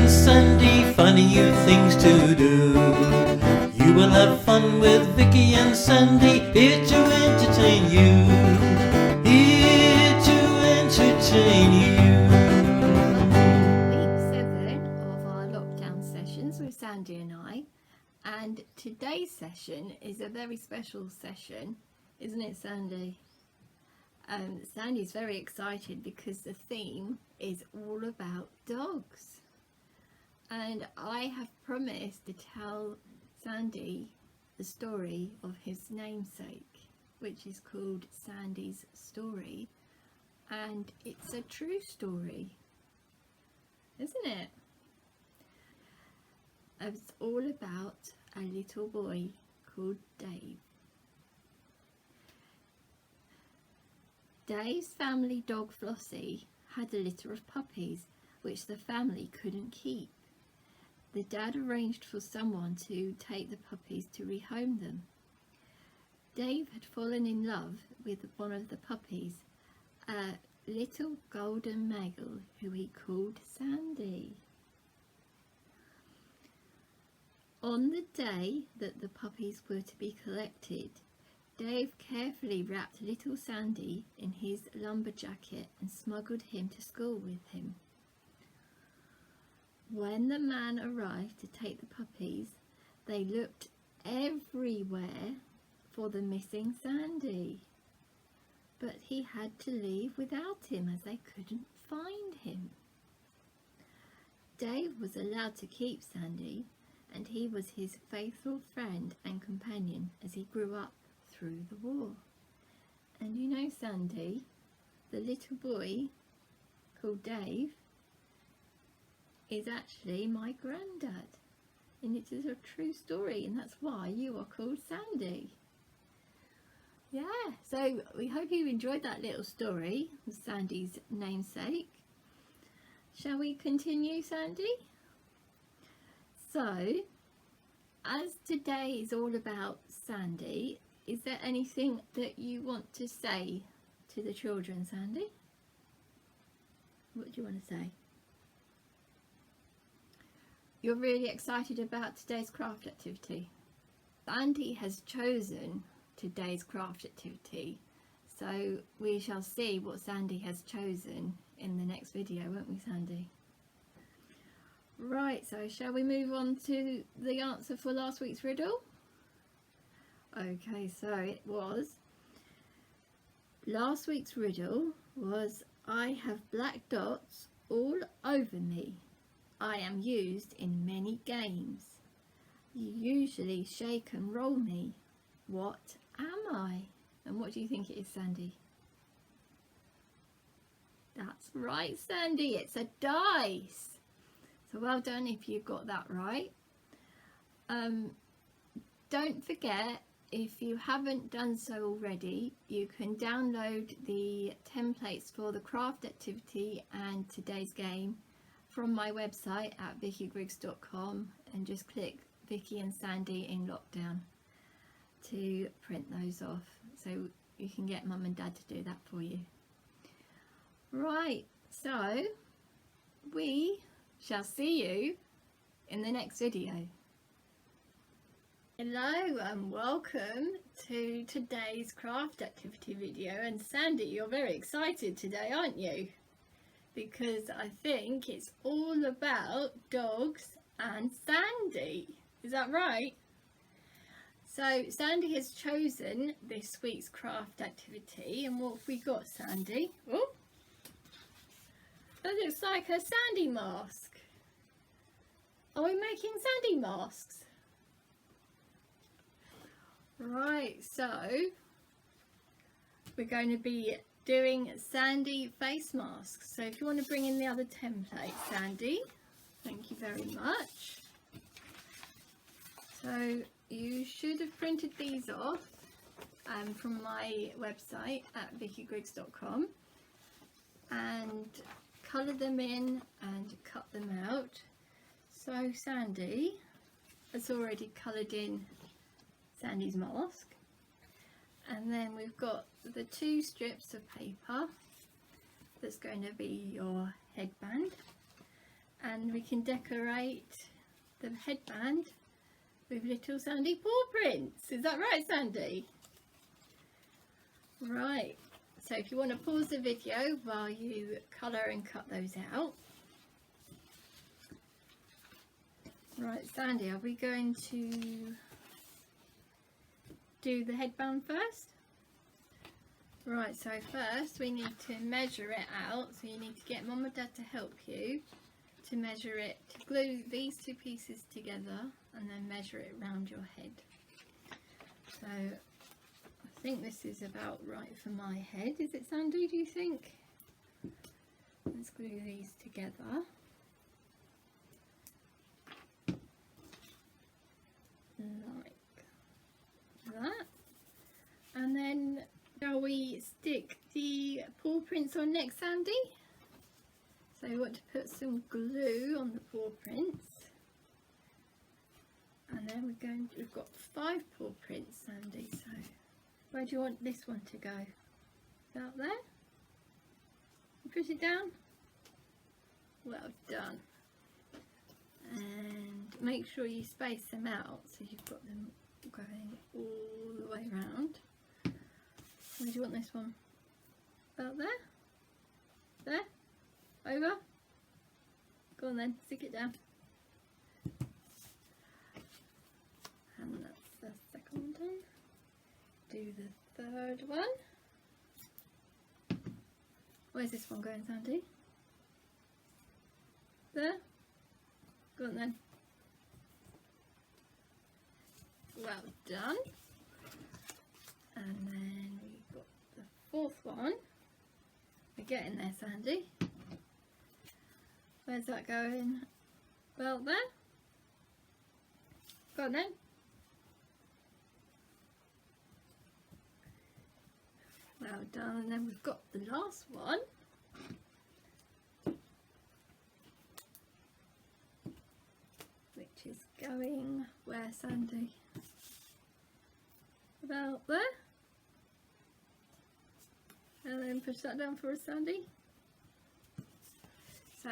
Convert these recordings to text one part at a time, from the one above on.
and Sandy, finding you things to do. You will have fun with Vicki and Sandy, here to entertain you. Here to entertain you. Week 7 of our lockdown sessions with Sandy and I. And today's session is a very special session, isn't it, Sandy? Sandy's very excited because the theme is all about dogs. And I have promised to tell Sandy the story of his namesake, which is called Sandy's Story. And it's a true story, isn't it? It's all about a little boy called Dave. Dave's family dog Flossie had a litter of puppies which the family couldn't keep. The dad arranged for someone to take the puppies to rehome them. Dave had fallen in love with one of the puppies, a little golden male who he called Sandy. On the day that the puppies were to be collected, Dave carefully wrapped little Sandy in his lumber jacket and smuggled him to school with him. When the man arrived to take the puppies, they looked everywhere for the missing Sandy. But he had to leave without him as they couldn't find him. Dave was allowed to keep Sandy, and he was his faithful friend and companion as he grew up through the war. And you know, Sandy, the little boy called Dave is actually my granddad, and it is a true story, and that's why you are called Sandy. Yeah, so we hope you enjoyed that little story of Sandy's namesake. Shall we continue, Sandy? So, as today is all about Sandy, is there anything that you want to say to the children, Sandy? What do you want to say? You're really excited about today's craft activity. Sandy has chosen today's craft activity, so we shall see what Sandy has chosen in the next video, won't we, Sandy? Right, so shall we move on to the answer for last week's riddle? Okay, so it was, last week's riddle was, I have black dots all over me. I am used in many games. You usually shake and roll me. What am I? And what do you think it is, Sandy? That's right, Sandy, it's a dice. So well done if you got that right. Don't forget, if you haven't done so already, you can download the templates for the craft activity and today's game from my website at vickygriggs.com, and just click Vicki and Sandy in lockdown to print those off, so you can get mum and dad to do that for you. Right, so we shall see you in the next video. Hello and welcome to today's craft activity video. And Sandy, you're very excited today, aren't you? Because I think it's all about dogs and Sandy. Is that right? So Sandy has chosen this week's craft activity, and what have we got, Sandy? Oh, that looks like a Sandy mask. Are we making Sandy masks? Right, so we're going to be doing Sandy face masks. So if you want to bring in the other template, Sandy, thank you very much. So you should have printed these off from my website at vickygriggs.com and colour them in and cut them out. So Sandy has already coloured in Sandy's mask, and then we've got the 2 strips of paper that's going to be your headband, and we can decorate the headband with little Sandy paw prints. Is that right, Sandy? Right, so if you want to pause the video while you colour and cut those out. Right, Sandy, are we going to do the headband first? Right, so first we need to measure it out, so you need to get Mum or Dad to help you to measure it, to glue these two pieces together and then measure it around your head. So I think this is about right for my head. Is it, Sandy, do you think? Let's glue these together. Like that. And then shall we stick the paw prints on next, Sandy? So we want to put some glue on the paw prints. And then we've got 5 paw prints, Sandy, so where do you want this one to go? About there? Push it down? Well done. And make sure you space them out so you've got them going all the way around. Where do you want this one? About there? There? Over? Go on then, stick it down. And that's the second one done. Do the third one. Where's this one going, Sandy? There? Go on then. Well done. And then we've got the 4th one. We're getting there, Sandy. Where's that going? Well, there. Go on then. Well done. And then we've got the last one. Which is going where, Sandy? About there. And then push that down for us, Sandy. So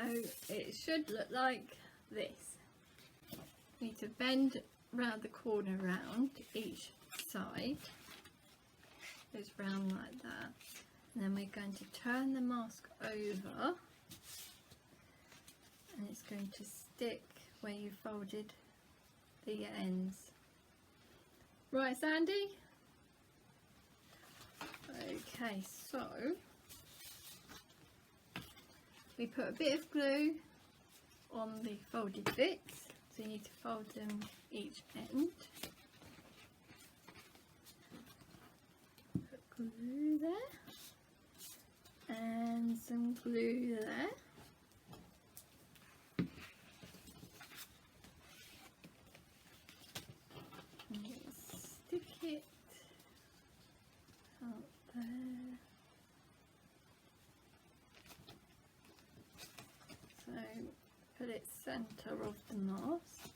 it should look like this. You need to bend round the corner round each side. Goes round like that. And then we're going to turn the mask over. And it's going to stick where you folded the ends. Right, Sandy? Okay, so we put a bit of glue on the folded bits, so you need to fold them each end. Put glue there and some glue there. And stick it out there. So put it centre of the mask.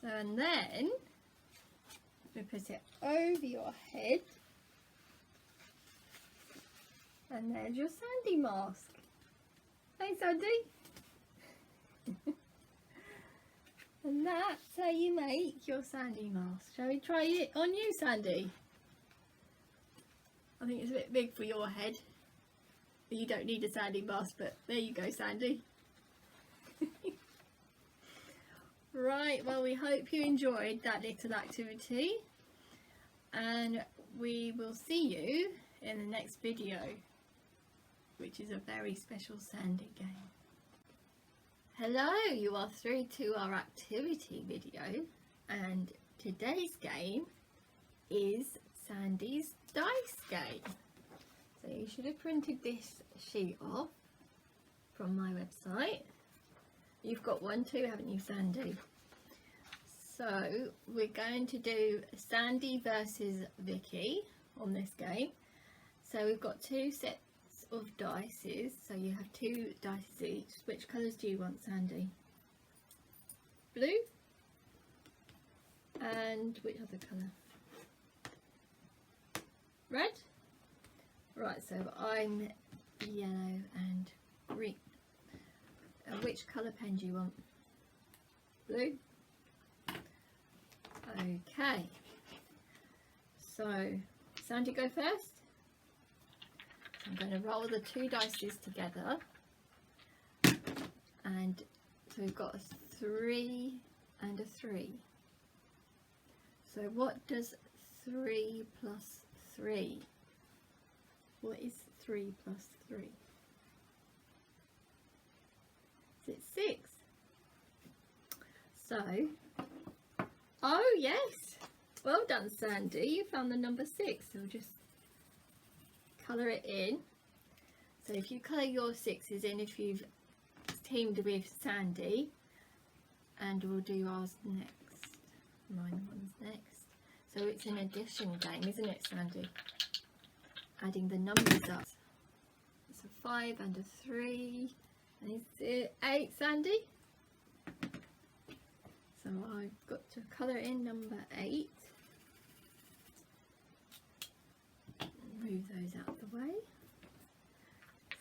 So and then we put it over your head. And there's your Sandy mask. Hey Sandy. And that's how you make your Sandy mask. Shall we try it on you, Sandy? I think it's a bit big for your head. You don't need a Sandy mask, but there you go, Sandy. Right, well, we hope you enjoyed that little activity. And we will see you in the next video, which is a very special Sandy game. Hello, you are through to our activity video, and today's game is Sandy's dice game. So you should have printed this sheet off from my website. You've got one too, haven't you, Sandy? So we're going to do Sandy versus Vicki on this game. So we've got 2 sets of dices, so you have 2 dice each. Which colours do you want, Sandy? Blue? And which other colour? Red? Right, so I'm yellow and green. Which colour pen do you want? Blue? Okay. So, Sandy, go first. So I'm going to roll the 2 dices together. And so we've got a 3 and a 3. So what does 3 plus 3? What is 3 plus 3? Is it 6? So, oh yes, well done Sandy, you found the number 6. So we'll just colour it in. So if you colour your 6s in, if you've teamed with Sandy, and we'll do ours next, mine one's next. So it's an addition game, isn't it Sandy? Adding the numbers up. It's a 5 and a 3, and is it 8 Sandy? So I've got to colour in number 8. Move those out the way.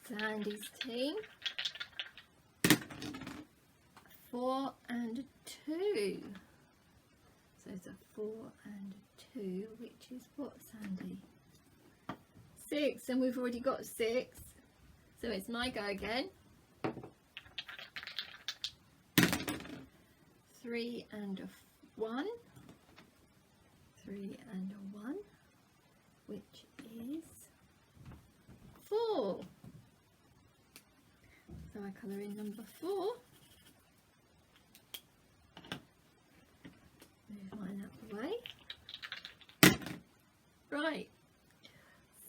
Sandy's team. 4 and 2. So it's a 4 and 2, which is what Sandy? 6, and we've already got 6. So it's my go again. 3 and a 1. 3 and a 1, which is 4. So I colour in number 4. Move mine out the way. Right,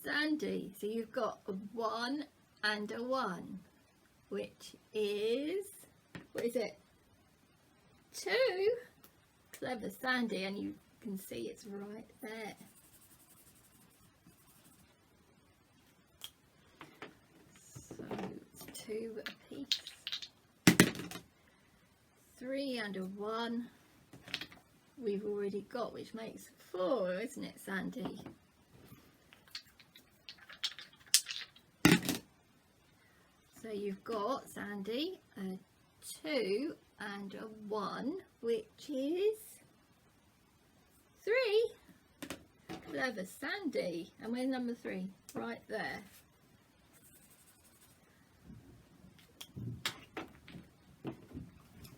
Sandy, so you've got a 1 and a 1, which is, what is it? 2. Clever Sandy, and you can see it's right there. So it's 2 apiece. 3 and a 1 we've already got, which makes 4, isn't it Sandy? So you've got, Sandy, a 2 and a 1, which is 3. Clever Sandy. And where's number 3? Right there.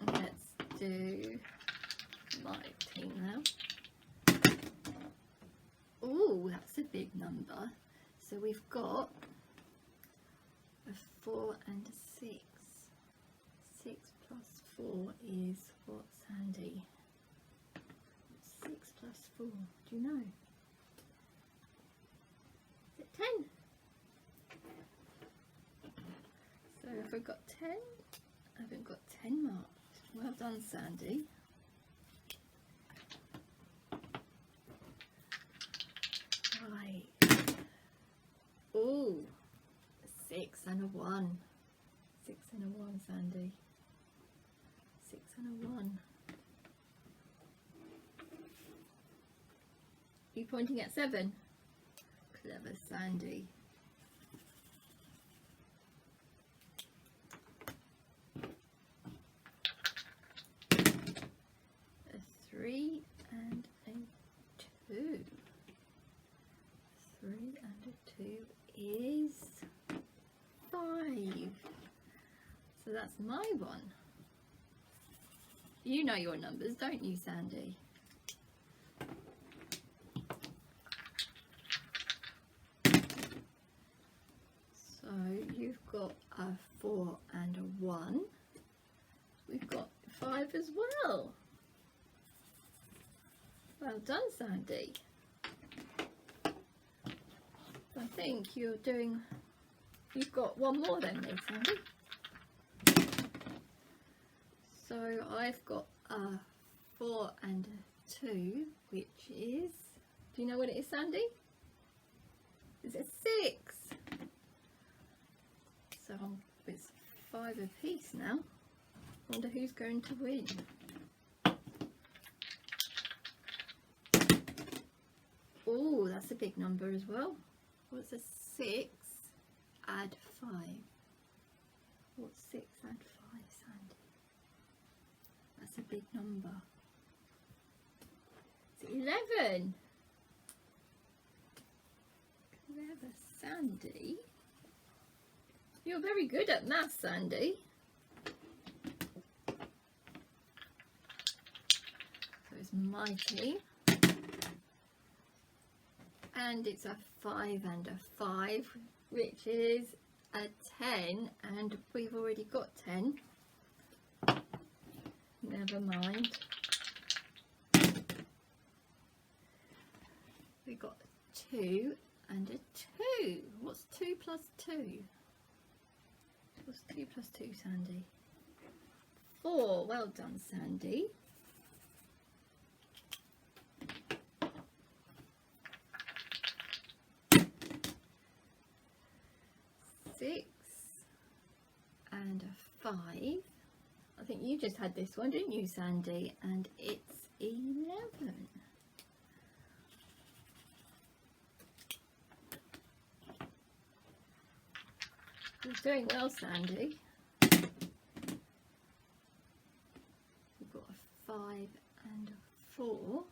Let's do my team now. Oh, that's a big number. So we've got a 4 and a 6. 6 plus 4 is what, Sandy? 6 plus 4, do you know? Is it 10? So have I got 10? I haven't got 10 marked. Well done, Sandy. Right. Oh, 6 and a 1. 6 and a 1, Sandy. 6 and a 1. You pointing at 7? Clever Sandy. A 3 and a 2. 3 and a 2 is 5. So that's my one. You know your numbers, don't you, Sandy? So you've got a 4 and a 1. We've got 5 as well. Well done, Sandy. I think you're doing, you've got one more then, Sandy. So I've got a 4 and a 2, which is, do you know what it is, Sandy? Is it 6? So it's 5 apiece now. Wonder who's going to win. Oh, that's a big number as well. What's a 6 add 5? What's 6 add 5, Sandy? That's a big number. It's 11. Clever Sandy. You're very good at maths, Sandy. So it's my team. And it's a 5 and a 5, which is a 10, and we've already got 10. Never mind. We got 2 and a 2. What's 2 plus 2? What's 2 plus 2, Sandy? 4. Well done, Sandy. 6 and a 5. I think you just had this one, didn't you, Sandy? And it's 11. You're doing well, Sandy. We've got a 5 and a 4,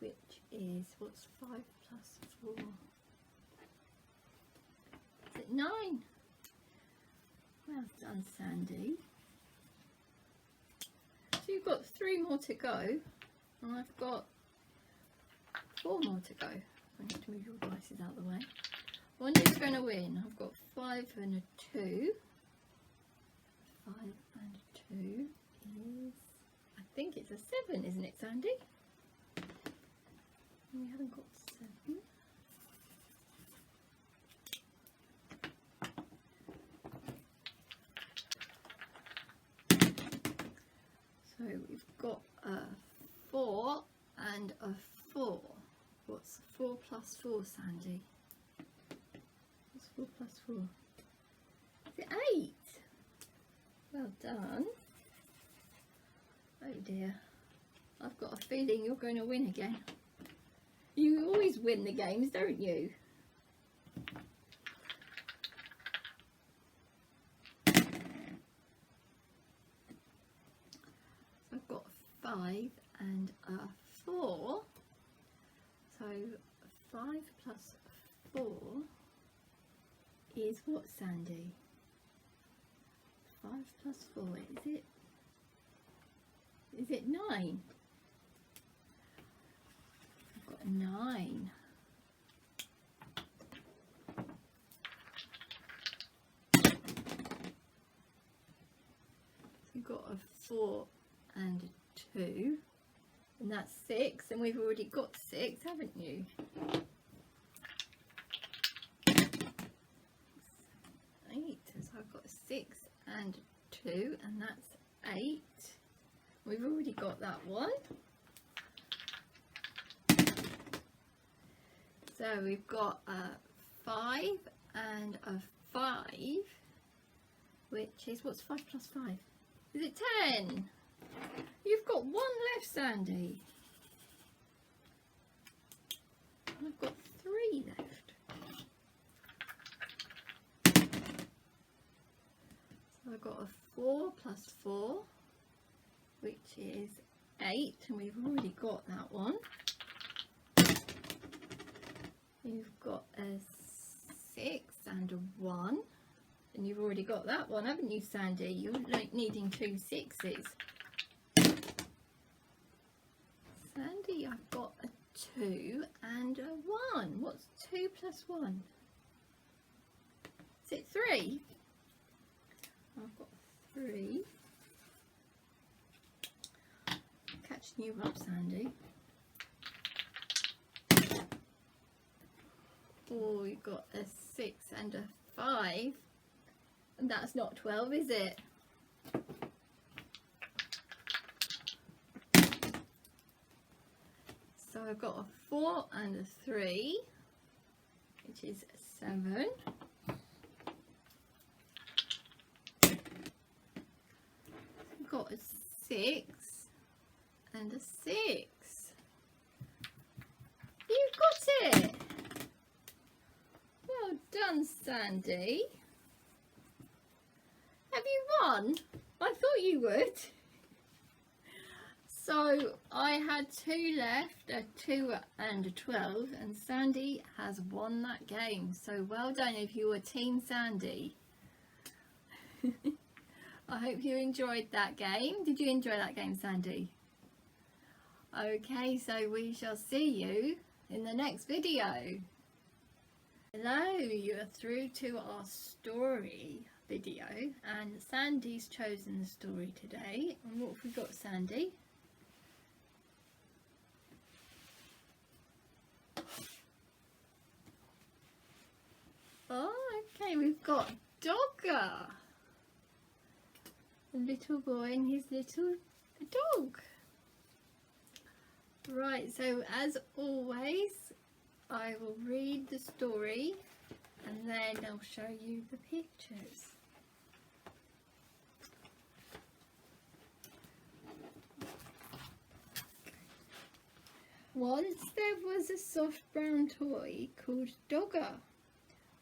which is, what's 5 plus 4? Is it 9? Well done, Sandy. So you've got 3 more to go, and I've got 4 more to go. I need to move your devices out of the way. One who's going to win? I've got 5 and a 2. 5 and a 2 is, I think it's a 7, isn't it, Sandy? We haven't got 7. So we've got a 4 and a 4. What's 4 plus 4, Sandy? What's 4 plus 4? Is it 8? Well done. Oh dear. I've got a feeling you're going to win again. You always win the games, don't you? I've got 5 and a 4. So 5 plus 4 is what, Sandy? 5 plus 4, is it 9? I've got 9. We've got a 4 and a 2, and that's 6, and we've already got 6, haven't you? 8, so I've got 6 and 2, and that's 8. We've already got that one. So we've got a 5 and a 5, which is, what's 5 plus 5? Is it 10? You've got 1 left, Sandy. I've got 3 left. So I've got a 4 plus 4, which is 8, and we've already got that one. You've got a 6 and a 1, and you've already got that one, haven't you, Sandy? You're like needing 2 6s. Sandy, I've got a 2 and a 1. What's 2 plus 1? Is it 3? I've got 3. Catching you up, Sandy. Oh, you've got a 6 and a 5. And that's not 12, is it? So I've got a 4 and a 3, which is 7. I've got a 6 and a 6. You've got it! Well done, Sandy. Have you won? I thought you would. So I had 2 left, a 2 and a 12, and Sandy has won that game. So well done if you were Team Sandy. I hope you enjoyed that game. Did you enjoy that game, Sandy? Okay, so we shall see you in the next video. Hello, you are through to our story video, and Sandy's chosen the story today. And what have we got, Sandy? Oh, okay, we've got Dogger, a little boy and his little dog. Right, so as always, I will read the story and then I'll show you the pictures. Once there was a soft brown toy called Dogger.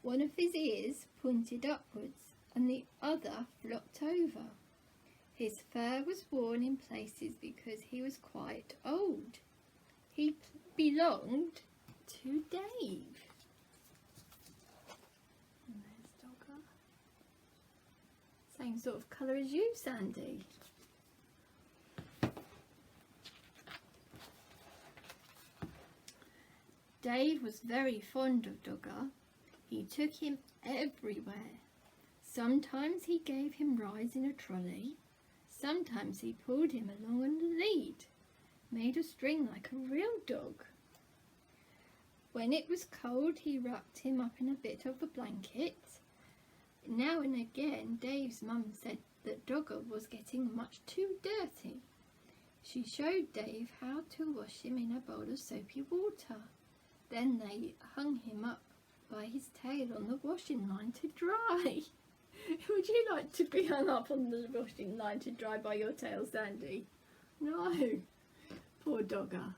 One of his ears pointed upwards and the other flopped over. His fur was worn in places because he was quite old. He belonged to Dave. And there's Dogger. Same sort of colour as you, Sandy. Dave was very fond of Dogger. He took him everywhere. Sometimes he gave him rides in a trolley. Sometimes he pulled him along on a lead, made of string like a real dog. When it was cold, he wrapped him up in a bit of a blanket. Now and again, Dave's mum said that Dogger was getting much too dirty. She showed Dave how to wash him in a bowl of soapy water. Then they hung him up by his tail on the washing line to dry. Would you like to be hung up on the washing line to dry by your tail, Sandy? No. Poor Dogger.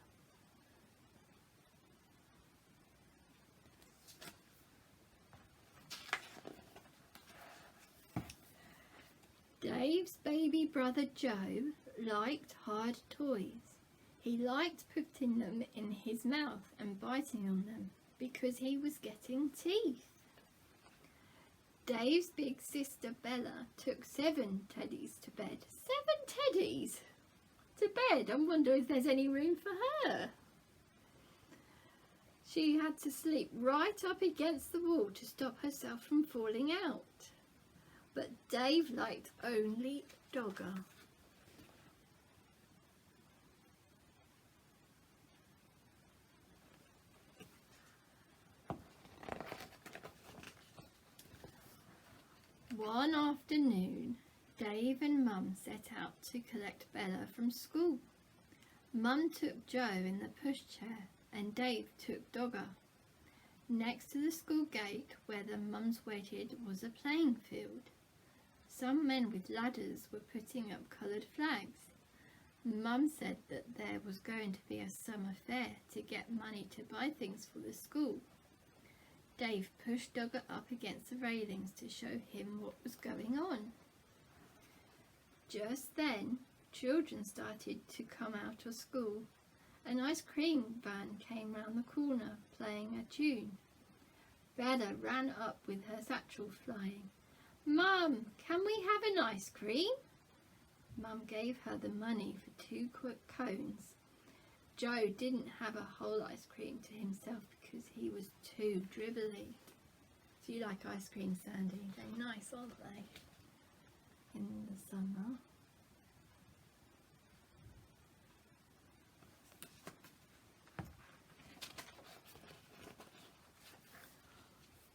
Dave's baby brother Joe liked hard toys. He liked putting them in his mouth and biting on them because he was getting teeth. Dave's big sister Bella took 7 teddies to bed. 7 teddies to bed? I wonder if there's any room for her. She had to sleep right up against the wall to stop herself from falling out. But Dave liked only Dogger. One afternoon, Dave and Mum set out to collect Bella from school. Mum took Joe in the pushchair and Dave took Dogger. Next to the school gate where the mums waited was a playing field. Some men with ladders were putting up coloured flags. Mum said that there was going to be a summer fair to get money to buy things for the school. Dave pushed Dogger up against the railings to show him what was going on. Just then, children started to come out of school. An ice cream van came round the corner, playing a tune. Bella ran up with her satchel flying. "Mum, can we have an ice cream?" Mum gave her the money for 2 cones. Joe didn't have a whole ice cream to himself because he was too dribbly. Do you like ice cream, Sandy? They're nice, aren't they? In the summer.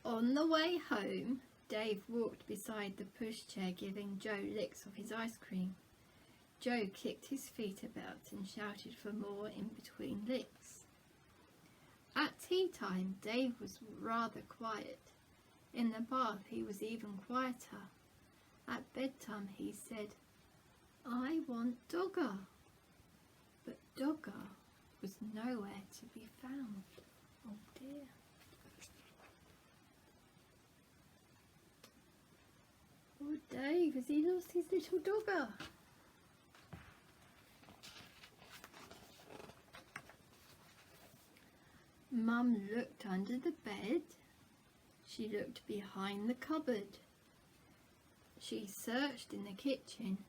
On the way home, Dave walked beside the pushchair giving Joe licks of his ice cream. Joe kicked his feet about and shouted for more in between licks. At tea time, Dave was rather quiet. In the bath, he was even quieter. At bedtime, he said, "I want Dogger." But Dogger was nowhere to be found. Oh dear. Dave as he lost his little dogger. Mum looked under the bed. She looked behind the cupboard. She searched in the kitchen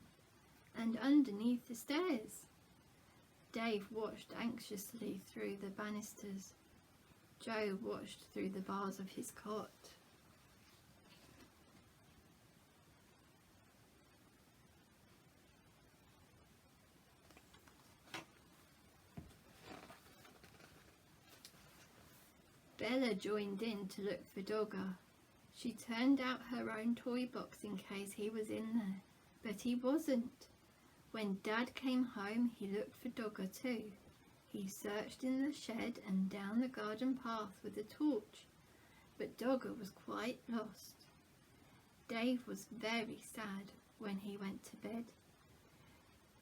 and underneath the stairs. Dave watched anxiously through the banisters. Joe watched through the bars of his cot. Bella joined in to look for Dogger. She turned out her own toy box in case he was in there, but he wasn't. When Dad came home, he looked for Dogger too. He searched in the shed and down the garden path with a torch, but Dogger was quite lost. Dave was very sad when he went to bed.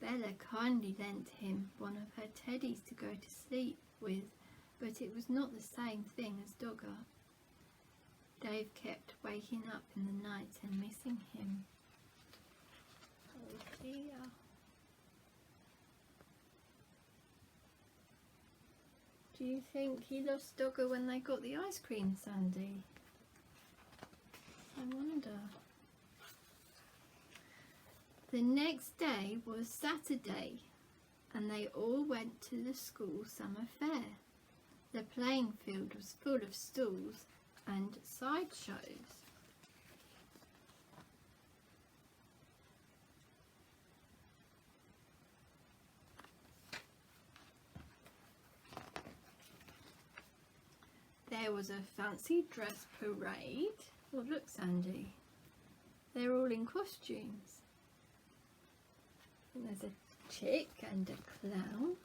Bella kindly lent him one of her teddies to go to sleep with, but it was not the same thing as Dogger. Dave kept waking up in the night and missing him. Oh dear. Do you think he lost Dogger when they got the ice cream, Sandy? I wonder. The next day was Saturday and they all went to the school summer fair. The playing field was full of stalls and sideshows. There was a fancy dress parade. Oh look, Sandy, they're all in costumes. And there's a chick and a clown.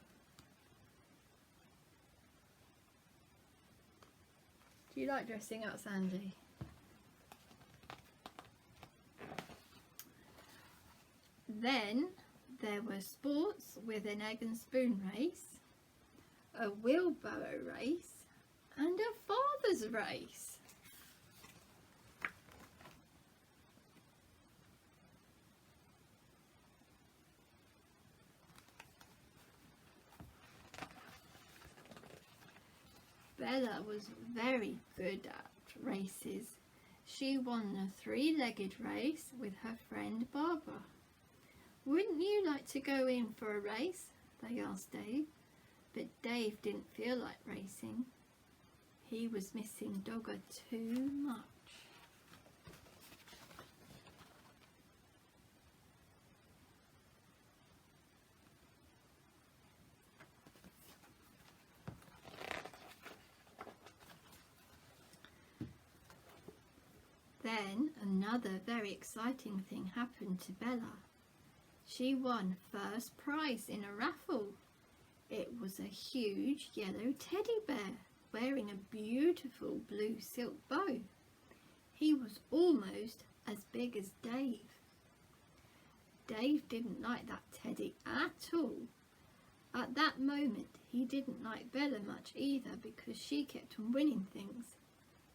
Do you like dressing up, Sandy? Then there were sports with an egg and spoon race, a wheelbarrow race and a father's race. Bella was very good at races. She won the three-legged race with her friend Barbara. Wouldn't you like to go in for a race? They asked Dave, but Dave didn't feel like racing. He was missing Dogger too much. Then another very exciting thing happened to Bella. She won first prize in a raffle. It was a huge yellow teddy bear wearing a beautiful blue silk bow. He was almost as big as Dave. Dave didn't like that teddy at all. At that moment he didn't like Bella much either because she kept on winning things.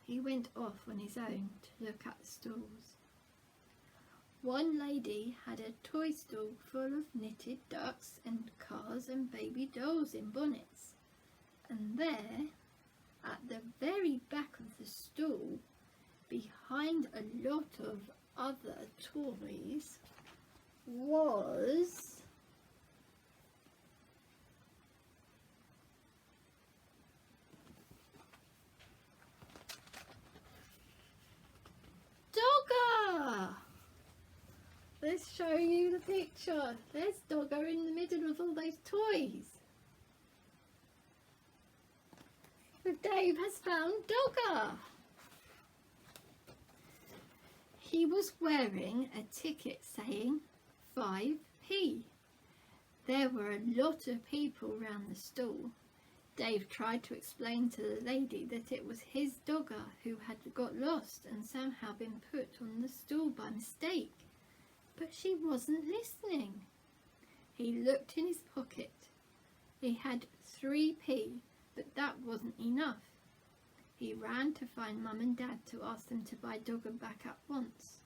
He went off on his own to look at the stalls. One lady had a toy stall full of knitted ducks and cars and baby dolls in bonnets. And there, at the very back of the stall, behind a lot of other toys, was Dogger! Let's show you the picture. There's Dogger in the middle of all those toys. So Dave has found Dogger. He was wearing a ticket saying 5p. There were a lot of people round the stall. Dave tried to explain to the lady that it was his Dogger who had got lost and somehow been put on the stall by mistake, but she wasn't listening. He looked in his pocket. He had 3p, but that wasn't enough. He ran to find Mum and Dad to ask them to buy Dogger back at once.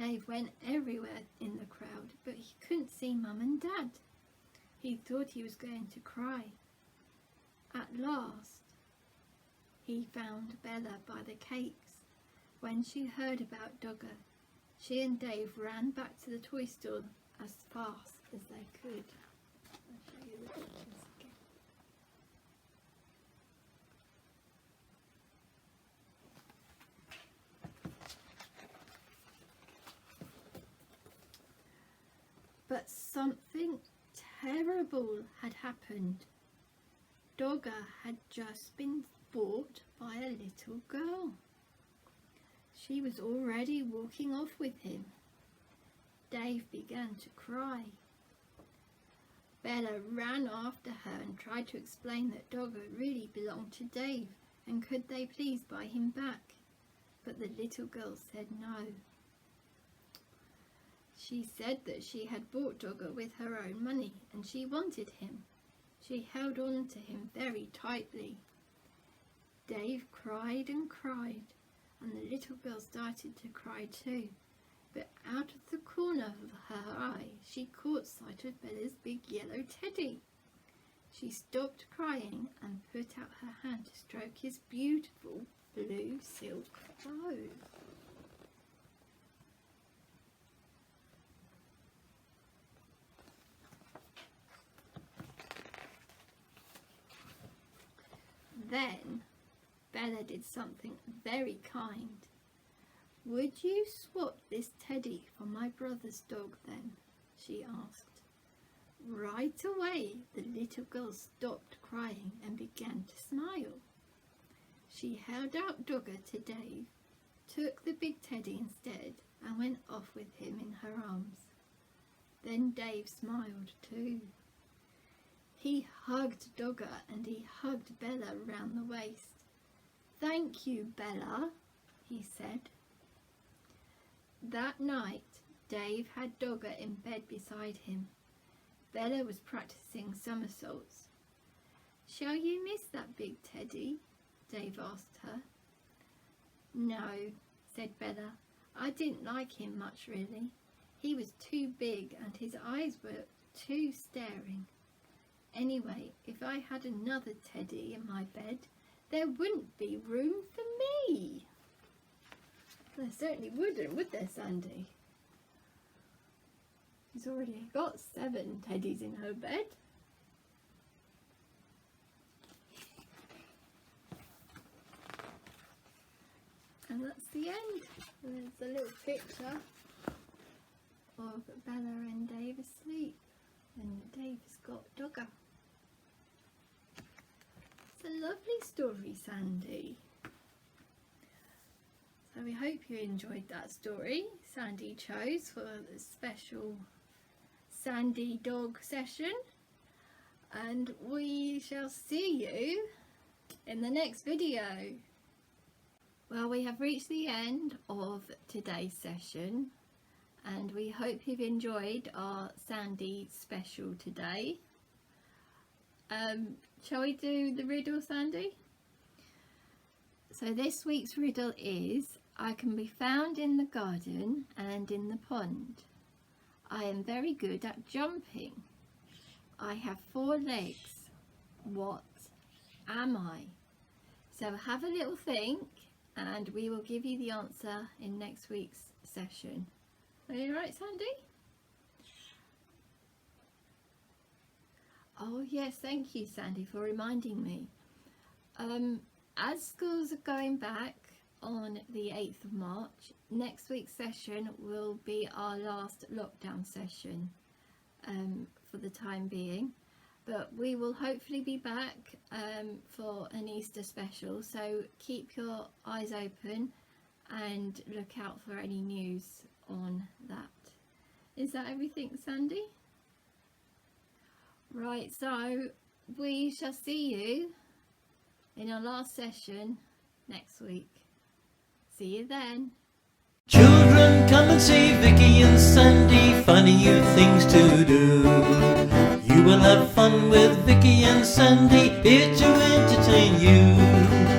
Dave went everywhere in the crowd, but he couldn't see Mum and Dad. He thought he was going to cry. At last, he found Bella by the cakes. When she heard about Dogger, she and Dave ran back to the toy store as fast as they could. I'll show you the pictures again. But something terrible had happened. Dogger had just been bought by a little girl. She was already walking off with him. Dave began to cry. Bella ran after her and tried to explain that Dogger really belonged to Dave and could they please buy him back. But the little girl said no. She said that she had bought Dogger with her own money and she wanted him. She held on to him very tightly. Dave cried and cried, and the little girl started to cry too. But out of the corner of her eye, she caught sight of Bella's big yellow teddy. She stopped crying and put out her hand to stroke his beautiful blue silk bow. Then Bella did something very kind. "Would you swap this teddy for my brother's dog then?" she asked. Right away the little girl stopped crying and began to smile. She held out Dogger to Dave, took the big teddy instead and went off with him in her arms. Then Dave smiled too. He hugged Dogger and he hugged Bella round the waist. "Thank you, Bella," he said. That night, Dave had Dogger in bed beside him. Bella was practicing somersaults. "Shall you miss that big teddy?" Dave asked her. "No," said Bella. "I didn't like him much really. He was too big and his eyes were too staring. Anyway, if I had another teddy in my bed, there wouldn't be room for me." There certainly wouldn't, would there, Sandy? She's already got 7 teddies in her bed. And that's the end. There's a little picture of Bella and Dave asleep. And Dave's got Dogger. It's a lovely story, Sandy. So we hope you enjoyed that story Sandy chose for the special Sandy dog session. And we shall see you in the next video. Well, we have reached the end of today's session. And we hope you've enjoyed our Sandy special today. Shall we do the riddle, Sandy? So this week's riddle is: I can be found in the garden and in the pond. I am very good at jumping. I have 4 legs. What am I? So have a little think and we will give you the answer in next week's session. Are you right, Sandy? Oh yes, thank you, Sandy, for reminding me. As schools are going back on the 8th of March, next week's session will be our last lockdown session for the time being. But we will hopefully be back for an Easter special, so keep your eyes open and look out for any news on that. Is that everything, Sandy? Right, so we shall see you in our last session next week. See you then. Children, come and see Vicki and Sandy, finding you things to do. You will have fun with Vicki and Sandy, here to entertain you.